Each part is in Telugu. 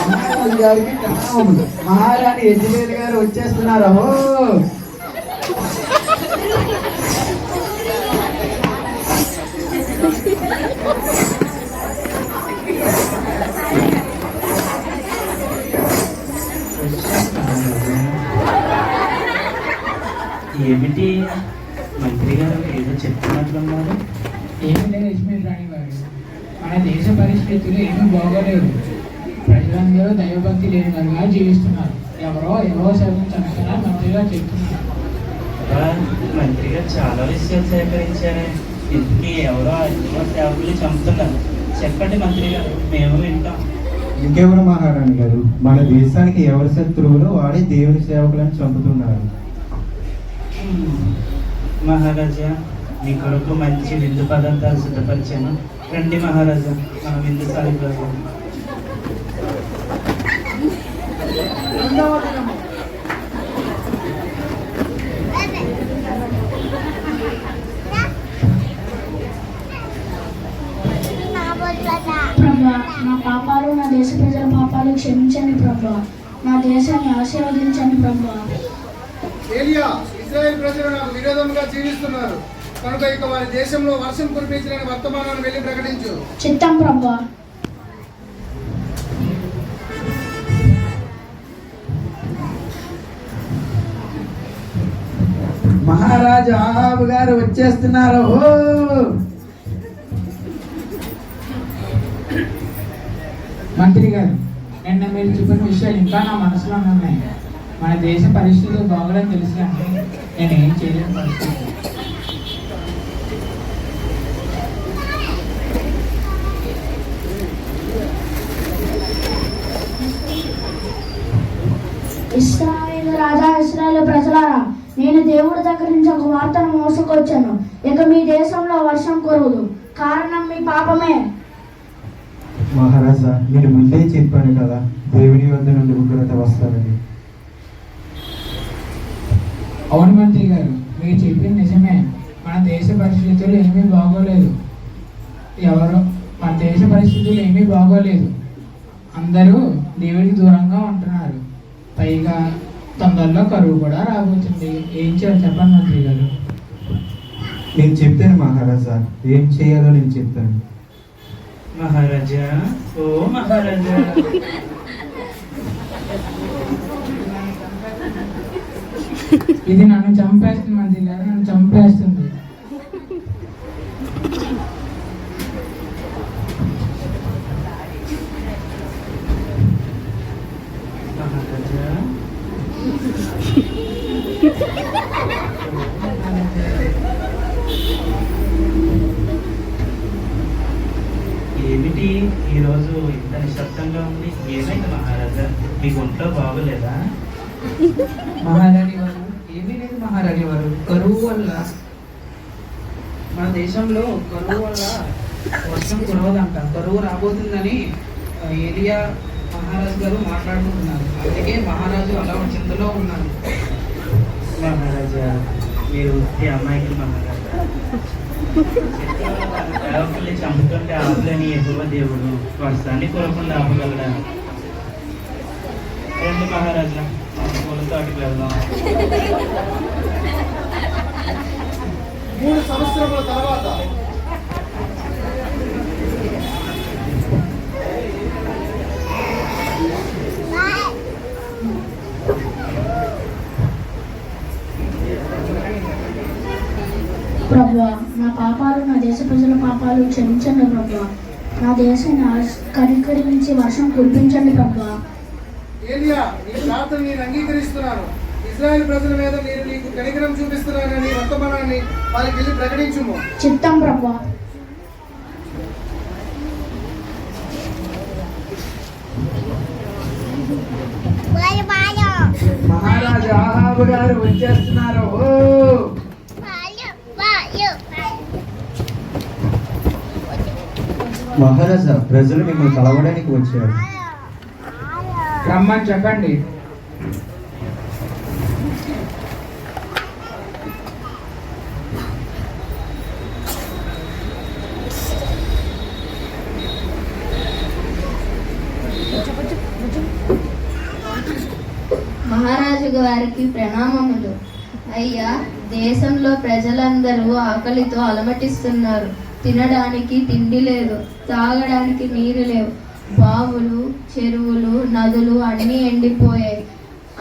మహారాజు గారికి మహారాణి యజ్వేల్ గారు వచ్చేస్తున్నారు. ఏమిటి మంత్రి గారు ఏదో చెప్తున్నట్లున్నారు? ఏమి లేదు యజ్మేల్ రాణి గారు, మన దేశ పరిస్థితులు ఏమీ బాగోలేవు. ప్రజలందరూ దైవభక్తి లేని వారుగా జీవిస్తున్నారు. ఎవరో సైతం చంపుతున్నారు మంత్రిగా చెప్తున్నారు. మంత్రి గారు చాలా విషయాలు సేకరించారే. ఇంటికి ఎవరో సేవకులు చంపుతున్నారు. చెప్పండి మంత్రి గారు, మేము వింటాం. ఇంకెవరు మహారాణి గారు, మన దేశానికి ఎవరి శత్రువులు వాడి దేవుని సేవకులను చంపుతున్నారు. మహారాజా, మీ కొరకు మంచి విందు పదార్థాలు సిద్ధపరిచాను. రండి మహారాజా, మనం విందు సాగిపోయాం. ప్రభా, నా పాపాలు, నా దేశ ప్రజల పాపాలు క్షమించండి ప్రభా. నా దేశాన్ని ఆశీర్వదించండి ప్రభా. ఏలియా, ఇశ్రాయేల్ ప్రజలు నాకు విరోధంగా జీవిస్తున్నారు కనుక ఇక వారి దేశంలో వర్షం కురిపించలేని వర్తమానాన్ని వెళ్ళి ప్రకటించు. చిత్తం ప్రభా. మహారాజు ఆహాబు గారు వచ్చేస్తున్నారు. మంత్రి గారు, నిన్న మీరు చెప్పిన విషయాలు ఇంకా నా మనసులో ఉన్నాయి. మన దేశ పరిస్థితులు బాగోలేని తెలుసు అంటే నేను ఏం చేయలేని పరిస్థితి. ఇశ్రాయేలు రాజా, ఇశ్రాయేలు ప్రజలారా, నేను దేవుడి దగ్గర నుంచి ఒక వార్తను మోసుకొచ్చాను. ఇక మీ దేశంలో వర్షం కురవదు, కారణం మీ పాపమే. మహారాజా, నేను ముందే చెప్పాను కదా దేవుని వద్ద నుండి ఉగ్రత వస్తానని. అవును మంత్రి గారు, మీరు చెప్పింది నిజమే. మన దేశ పరిస్థితులు ఏమీ బాగోలేదు. మన దేశ పరిస్థితులు ఏమీ బాగోలేదు. అందరూ దేవుడికి దూరంగా ఉంటున్నారు. పైగా తొందరలో కరువు కూడా రాబోతుంది. ఏం చేయాలి చెప్పండి మంత్రి గారు. నేను చెప్తాను మహారాజా, ఏం చేయాలో నేను చెప్తాను. మహారాజా, ఓ మహారాజా, ఇది నన్ను చంపేస్తుంది మంత్రి గారు, నన్ను చంపేస్తుంది. మహారాజా, ఏమిటి ఈరోజు ఇంత నిశ్శబ్దంగా ఉంది? ఏమైంది మహారాజా, మీకు ఒంట్లో బాగోలేదా? మహారాణి వారు, ఏమీ లేదు మహారాణి వారు. కరువు వల్ల మన దేశంలో కరువు వల్ల వర్షం కురవదంట. కరువు రాబోతుందని ఏలియా మహారాజు గారు మాట్లాడుకుంటున్నారు. అందుకే మహారాజు అలా చింతలో ఉన్నారు. మహారాజా, మీరు ఈ అమ్మాయికి మహారాజా సేవకుల్ని చంపుతుంటే ఆపులని యెహోవా దేవుడు వర్షాన్ని కురవకుండా ఆపగలడా? రండి మహారాజా, పూల తోటకి వెళ్దాం. 3 సంవత్సరముల తర్వాత ప్రభా, నా పాపాలు, నా దేశ ప్రజల పాపాలు క్షమించండి ప్రభా. నా దేశాన్ని కనికరించి వర్షం కురిపించండి ప్రభా. ఏలియా, నీ ప్రార్థన నేను అంగీకరిస్తున్నాను. ఇశ్రాయేల్ ప్రజల మీద నేను నీకు కనికరం చూపిస్తున్నానని వర్తమానాన్ని వారికి వెళ్ళి ప్రకటించుము. చిత్తం ప్రభా. మహారాజు ఆహాబు గారు వచ్చేస్తున్నారు. మహారాజా, ప్రజలు మిమ్మల్ని కలవడానికి వచ్చారు. రమ్మని చెప్పండి. మహారాజు గారికి ప్రణామములు. అయ్యా, దేశంలో ప్రజలందరూ ఆకలితో అలమటిస్తున్నారు. తినడానికి తిండి లేదు, తాగడానికి నీరు లేవు. బావులు, చెరువులు, నదులు అన్నీ ఎండిపోయాయి.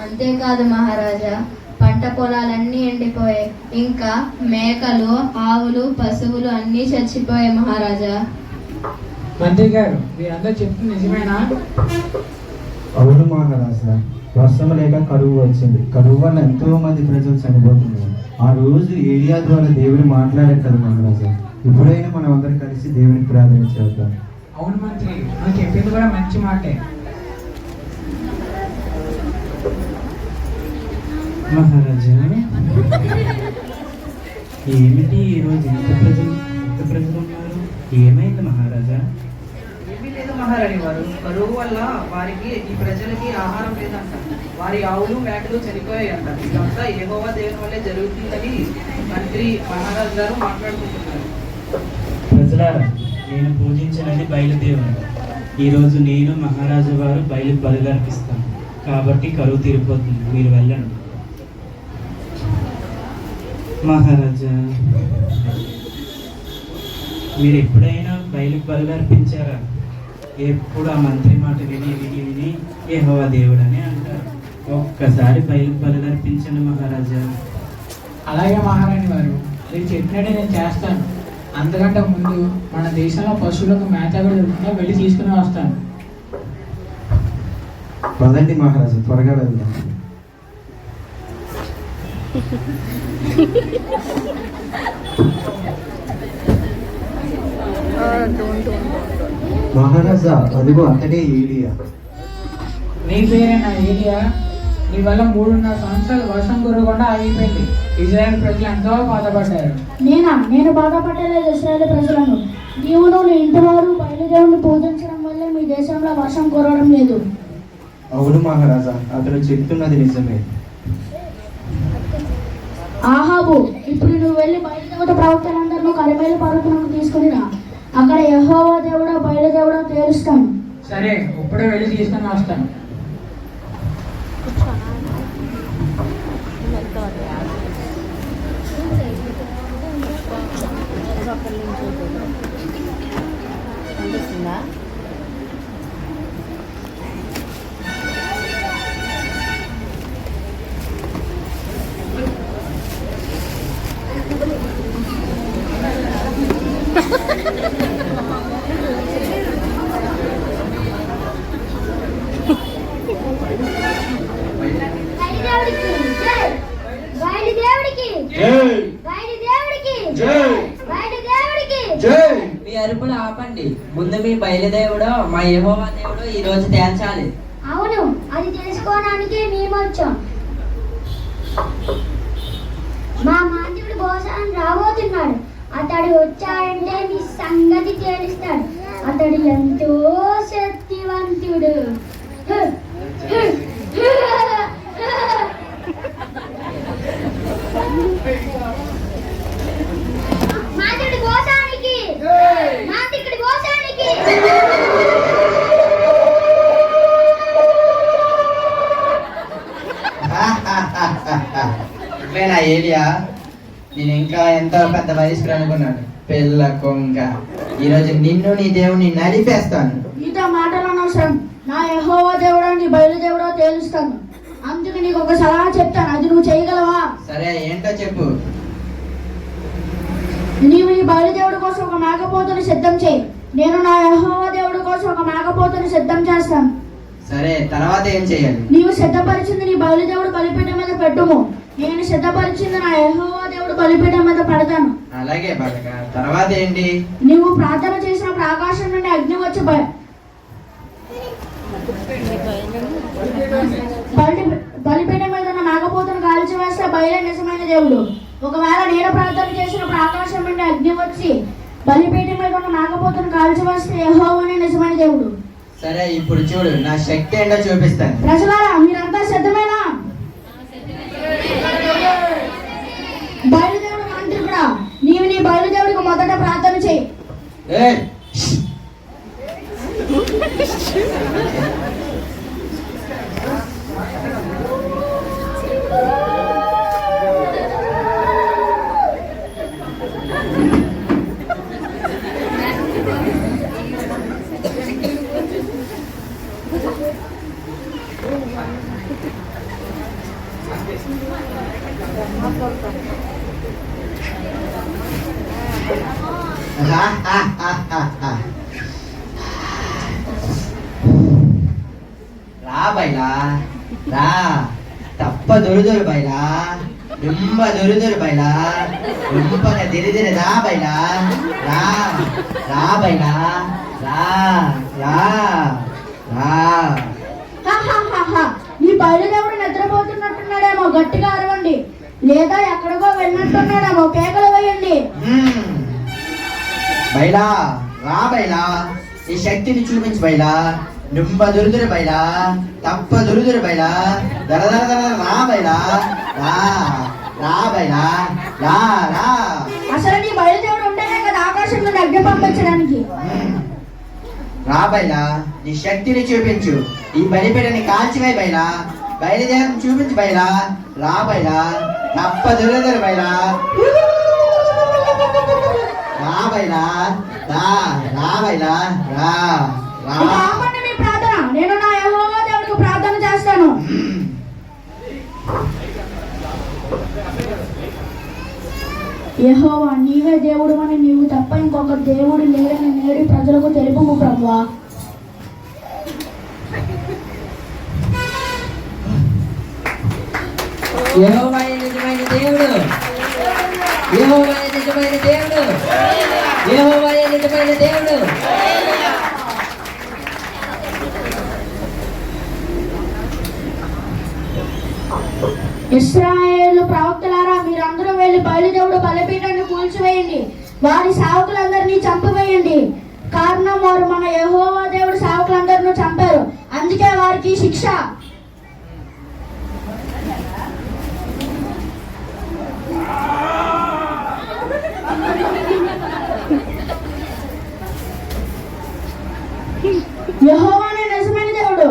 అంతేకాదు మహారాజా, పంట పొలాలన్నీ ఎండిపోయాయి. ఇంకా మేకలు, ఆవులు, పశువులు అన్నీ చచ్చిపోయాయి మహారాజా. మంత్రి గారు, మీరందరూ చెప్తుంది నిజమేనా? అవును మహారాజా, వర్షం లేక కరువు వచ్చింది. కరువు వల్ల ఎంతో మంది ప్రజలు చనిపోతున్నారు. ఆ రోజు ఏలియా ద్వారా దేవుడు మాట్లాడారు కదా మహారాజా. ఇప్పుడైనా మనం అందరం కలిసి దేవునికి ప్రార్థన చేద్దాం. అవును మంత్రి, నువ్వు చెప్పింది కూడా మంచి మాటే. మహారాజా, ఏమిటి ఈరోజు ఎంత ప్రజలు ఉన్నారు? ఏమైంది మహారాజా? ఏమీ లేదు మహారాణి వారు. కరువు వల్ల వారికి ఈ ప్రజలకి ఆహారం లేదంట. వారి ఆవులు మేకలు చనిపోయాయంట. ఇదంతా యెహోవా దేవుని వల్లే జరుగుతుందని మంత్రి మహారాజు గారు మాట్లాడుకుంటున్నారు. ప్రజలారా, నేను పూజించినది బయలుదేవుడు. ఈరోజు నేను మహారాజు వారు బలులు అర్పిస్తాను. కాబట్టి కరువు తీరిపోతుంది. మీరు వెళ్ళండి. మహారాజా, మీరు ఎప్పుడైనా బలులు అర్పించారా? ఎప్పుడు ఆ మంత్రి మాట విని విని విని యెహోవా దేవుడు అని అంటారు. ఒక్కసారి బలులు అర్పించండి మహారాజా. అలాగే మహారాణి వారు, మీరు చెప్పినట్టే నేను చేస్తాను. అంతకంటే ముందు మన దేశంలో పశువులకు మేత కూడా దొరుకుతుందో వెళ్ళి తీసుకుని వస్తాను. పదండి మహారాజా, త్వరగా వెళ్దాం. మహారాజా, అదిగో అతడే ఏలియా. నీ పేరేనా ఏలియా? నీ వల్ల 3.5 సంవత్సరాలు వర్షం కురవకుండా ఆగిపోయింది. ఇజ్రాయెల్ ప్రజలు ఎంతో బాధపడ్డారు. నేను బాధపడలేదు ఇశ్రాయేలు ప్రజలను. నీవును నీ ఇంటి వారు బయలుదేవుని పూజించడం వల్లే మీ దేశంలో వర్షం కురవడం లేదు. అవును మహారాజా, అతను చెప్తున్నది నిజమే. ఆహాబు, ఇప్పుడు నువ్వు వెళ్ళి బయలుదేవత ప్రవక్తలందరూ కరిమేలు పర్వతముకు తీసుకుని రా. అక్కడ యెహోవా దేవుడో బయలుదేవుడో తేలుస్తాను. సరే, ఇప్పుడే వెళ్ళి తీసుకుని వస్తాను. మీ అరుపులు ఆపండి. ముందు మీ బయలుదేవుడో మా యెహోవా దేవుడో ఈ రోజు తేల్చాలి. అవును, అది తెలుసుకోవడానికి మేము వచ్చాం. మా మాంత్రుడు బహుశా రాబోతున్నాడు. అతడు వచ్చాడంటే నీ సంగతి తేలుస్తాడు. అతడు ఎంతో శక్తివంతుడు. మాంత్రుడి గోసానికి మాంత్రికుడి గోసానికి నా ఏలియా, నేను ఇంకా ఎంతో పెద్ద వయసుకు అనుకున్నాను. పిల్ల కొంక, ఈరోజు నిన్ను నీ దేవుని నలిపేస్తాను. నీతో మాటలు అనవసరం. నా యెహోవా దేవుడో నీ బయలుదేవుడో తేలుస్తాను. అందుకు నీకు ఒక సలహా చెప్తాను, అది నువ్వు చేయగలవా? సరే, ఏంటో చెప్పు. నీవు నీ బయలుదేవుడి కోసం ఒక మేకపోతుని సిద్ధం చేయి. నేను నా యెహోవా దేవుడి కోసం ఒక మేకపోతుని సిద్ధం చేస్తాను. సరే, తర్వాత ఏం చేయాలి? నీవు సిద్ధపరిచింది నీ బయలుదేవుడు బలిపీఠం మీద పెట్టుము. నేను సిద్ధపరిచింది నా యెహోవా దేవుడు బలిపీఠం మీద పెడతాను. అలాగే బాలక, తర్వాత ఏంటి? నీవు ప్రార్థన చేసినప్పుడు ఆకాశం నుండి అగ్ని వచ్చి బలిపీఠం మీద ఉన్న మేకపోతును కాల్చి వేస్తే బయలే నిజమైన దేవుడు. ఒకవేళ నేను ప్రార్థన చేసినప్పుడు ఆకాశం నుండి అగ్ని వచ్చి బలిపీఠం మీద ఉన్న మేకపోతును కాల్చి వేస్తే యెహోవానే నిజమైన దేవుడు. సరే, ఇప్పుడు చూడు, నా శక్తి ఏంటో చూపిస్తాను. ప్రజలారా, మీరంతా సిద్ధమేనా? బయలుదేవుడు మంత్రికుడా, నీవు నీ బయలుదేవుడికి మొదట ప్రార్థన చేయి. రా బైలా రా తప్ప దొరుదొరు బైలా దుంబ దొరుదొరు బైలా దుంపక దిరిదిరి రా బైలా రా రా బైలా రా రా రా ఈ బయలుదేవుడు నిద్రపోతున్నట్టున్నాడేమో, గట్టిగా అరవండి. లేదా ఎక్కడికో వెళ్ళినట్టున్నాడేమో, కేకలు వేయండి. బైలా రా బైలా నీ శక్తిని చూపించు బైలా దుంబ దొరుదొరు బైలా తప్ప దొరుదొరు బైలా దర దర దర రా బైలా రా రా బైలా రా రా. అసలు నీ బయలుదేవుడు ఉంటేనే కదా ఆకాశంలో అగ్ని పంపించడానికి. రా బైలా నీ శక్తిని చూపించు, ఈ బలిపీడని కాల్చివై బైలా బయలుదేరం చూపించు బైలా రా బైలా తప్ప దొరుదొరు బైలా రా బైలా రా రా బైలా రా రా. ఇక ఆపండి మీ ప్రార్థన, నేను నా యెహోవా దేవుడికి ప్రార్థన చేస్తాను. యెహోవా నీవే దేవుడు అని, నీవు తప్ప ఇంకొక దేవుడు లేడని నేడు ప్రజలకు తెలుపుము ప్రభువా. యెహోవాయే నిజమైన దేవుడు, యెహోవాయే నిజమైన దేవుడు, యెహోవాయే నిజమైన దేవుడు. ఇశ్రాయేలు ప్రవక్తలారా, మీరందరూ వెళ్ళి బయలుదేవుడు బలిపీఠాన్ని కూల్చివేయండి, వారి సేవకులందరినీ చంపివేయండి. కారణం వారు మన యెహోవా దేవుడు సేవకులందరినీ చంపారు, అందుకే వారికి శిక్ష. యెహోవానే నిజమైన దేవుడు.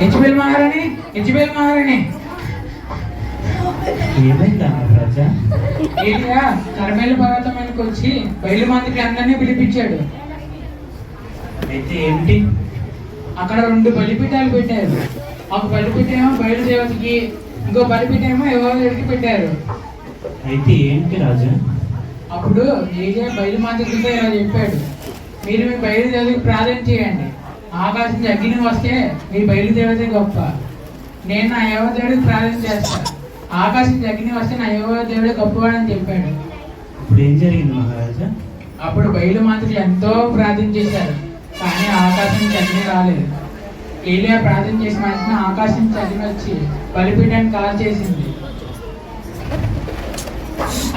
హెచ్బిల్ మహారాణి, హెచ్బిల్ మహారాణి, ఏమైందా రాజా? ఏలియా కర్మేలు పర్వతం మీదకి వచ్చి బయలు మందికి అందరినీ పిలిపించాడు. అయితే ఏమిటి? అక్కడ 2 బలిపీఠాలు పెట్టారు. ఒక బలిపీఠం ఏమో బయలుదేవతకి, ఇంకో బలిపీఠం ఏమో యెహోవా దేవుడికి పెట్టారు. అయితే ఏంటి రాజా? అప్పుడు ఏలియా బయలు మందితో ఇలా చెప్పాడు, మీరు మీ బయలుదేవతకి ప్రార్థన చేయండి, ఆకాశం నుంచి అగ్ని వస్తే మీ బయలుదేవతే గొప్ప, నేను నా యెహోవా దేవుడికి ప్రార్థన చేస్తాను, ఆకాశం నుంచి అగ్ని వస్తే నా యెహోవా దేవుడే గొప్పవాడని చెప్పాడు. ఇప్పుడు ఏం జరిగింది మహారాజా? అప్పుడు బయలు మంత్రులు ఎంతో ప్రార్థన చేశారు, కానీ ఆకాశం నుంచి అగ్ని రాలేదు. ఏలియా ప్రార్థన చేసిన వెంటనే ఆకాశం నుంచి అగ్ని వచ్చి బలిపీఠాన్ని కాల్ చేసింది.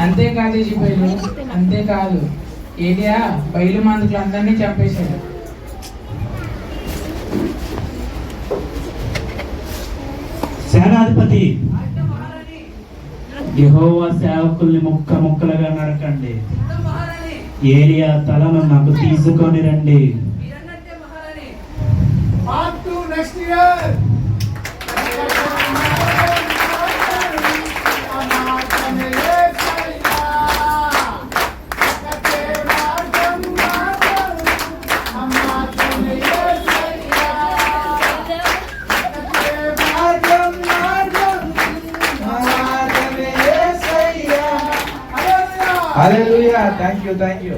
అంతేకాదు బయలు, అంతేకాదు ఏలియా బయలు మంత్రులు అందరినీ చంపేశాడు. సేనాధిపతి, యెహోవా సేవకుల్ని ముక్క ముక్కలుగా నరకండి, ఏలియా తలను నాకు తీసుకొని రండి. Next year hallelujah. Thank you.